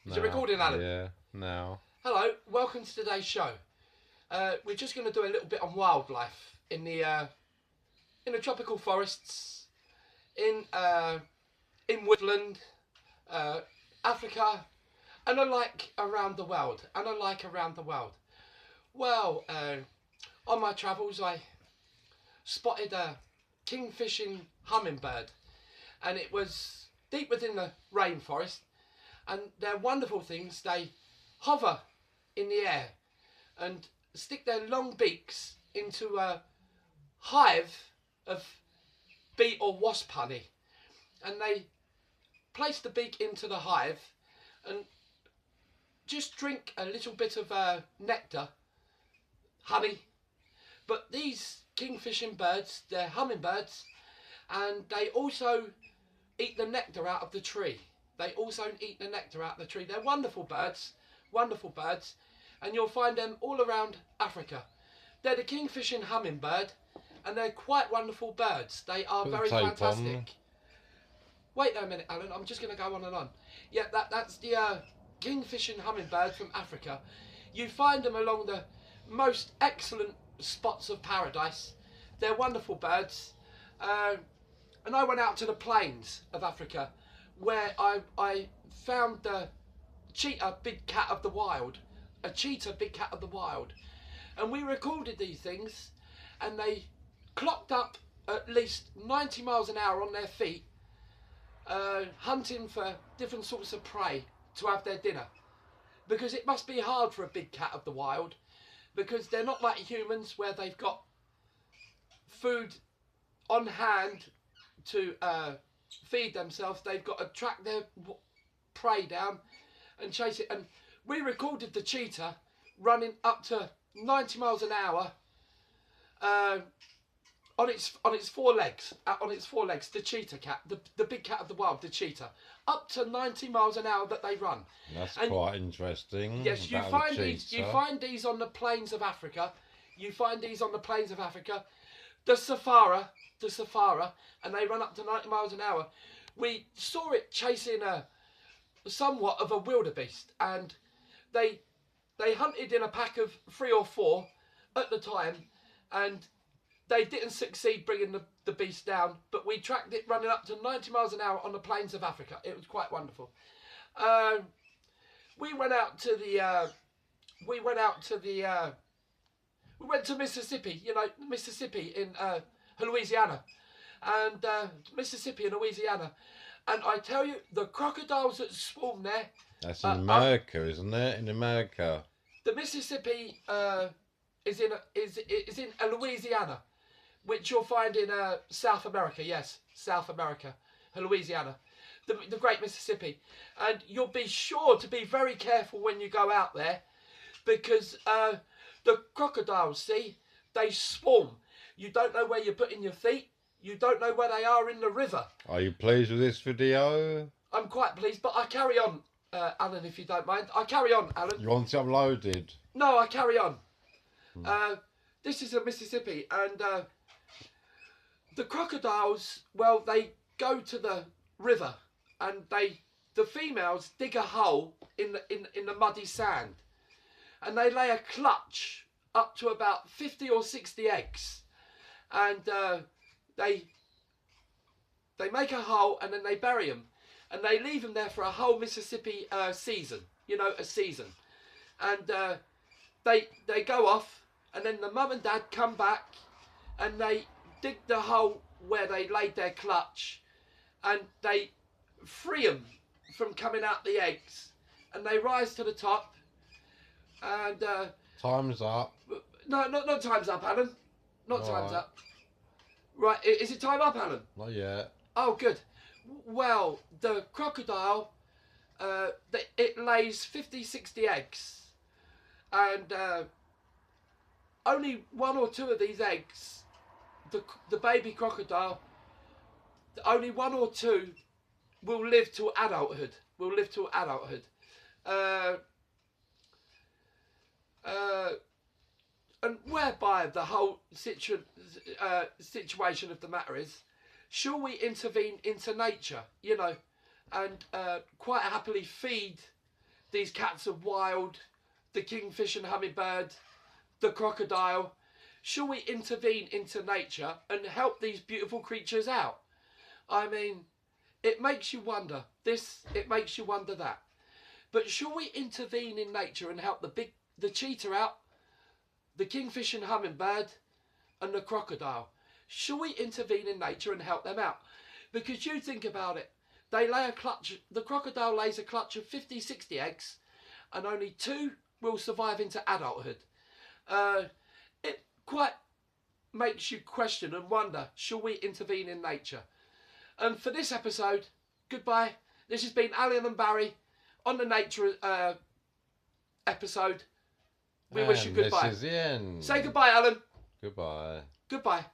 Is it recording, Alan? Yeah, now. Hello, welcome to today's show. We're just going to do a little bit on wildlife in the tropical forests, in woodland, Africa, and alike around the world. Well, on my travels, I spotted a kingfishing hummingbird, and it was deep within the rainforest. And they're wonderful things. They hover in the air and stick their long beaks into a hive of bee or wasp honey. And they place the beak into the hive and just drink a little bit of nectar, honey. But these kingfishing birds, they're hummingbirds, and they also eat the nectar out of the tree. They're wonderful birds, and you'll find them all around Africa. They're the kingfishing hummingbird, and they're quite wonderful birds. They are very fantastic. Wait a minute, Alan, I'm just going to go on and on. Yeah, that's the kingfishing hummingbird from Africa. You find them along the most excellent spots of paradise. They're wonderful birds. And I went out to the plains of Africa, where I found the cheetah big cat of the wild. And we recorded these things, and they clocked up at least 90 miles an hour on their feet, hunting for different sorts of prey to have their dinner. Because it must be hard for a big cat of the wild, because they're not like humans where they've got food on hand to feed themselves. They've got to track their prey down and chase it. And we recorded the cheetah running up to 90 miles an hour on its four legs. The cheetah cat, the big cat of the wild, the cheetah, up to 90 miles an hour that they run. That's quite interesting. Yes, you find these on the plains of Africa. The safari, and they run up to 90 miles an hour. We saw it chasing somewhat of a wildebeest, and they hunted in a pack of 3 or 4 at the time, and they didn't succeed bringing the beast down, but we tracked it running up to 90 miles an hour on the plains of Africa. It was quite wonderful. We went to Mississippi, Mississippi in Louisiana, and and I tell you, the crocodiles that swarm there. That's in America, isn't it? In America. The Mississippi is in Louisiana, which you'll find in South America. Yes, South America, Louisiana, the Great Mississippi, and you'll be sure to be very careful when you go out there, because the crocodiles, they swarm. You don't know where you're putting your feet. You don't know where they are in the river. Are you pleased with this video? I'm quite pleased, but I carry on, Alan, if you don't mind. I carry on, Alan. You want it uploaded? No, I carry on. This is a Mississippi, and the crocodiles, well, they go to the river, and the females dig a hole in the muddy sand, and they lay a clutch up to about 50 or 60 eggs, and they make a hole, and then they bury them, and they leave them there for a whole Mississippi season, a season, and they go off, and then the mum and dad come back, and they dig the hole where they laid their clutch, and they free them from coming out the eggs, and they rise to the top, and time's up. No, not time's up, Alan. Not time's up. Right, is it time up, Alan? Not yet. Oh, good. Well, the crocodile, it lays 50, 60 eggs, and only 1 or 2 of these eggs, the baby crocodile, only 1 or 2 will live to adulthood. And whereby the whole situation of the matter is, shall we intervene into nature, and quite happily feed these cats are wild, the kingfish and hummingbird, the crocodile. Shall we intervene into nature and help these beautiful creatures out? I mean, it makes you wonder this, it makes you wonder that. But shall we intervene in nature and help the cheetah out, the kingfish and hummingbird, and the crocodile? Shall we intervene in nature and help them out? Because you think about it, the crocodile lays a clutch of 50, 60 eggs, and only 2 will survive into adulthood. It quite makes you question and wonder, shall we intervene in nature? And for this episode, goodbye. This has been Alan and Barry on the nature episode. We wish you goodbye. This is the end. Say goodbye, Alan. Goodbye. Goodbye.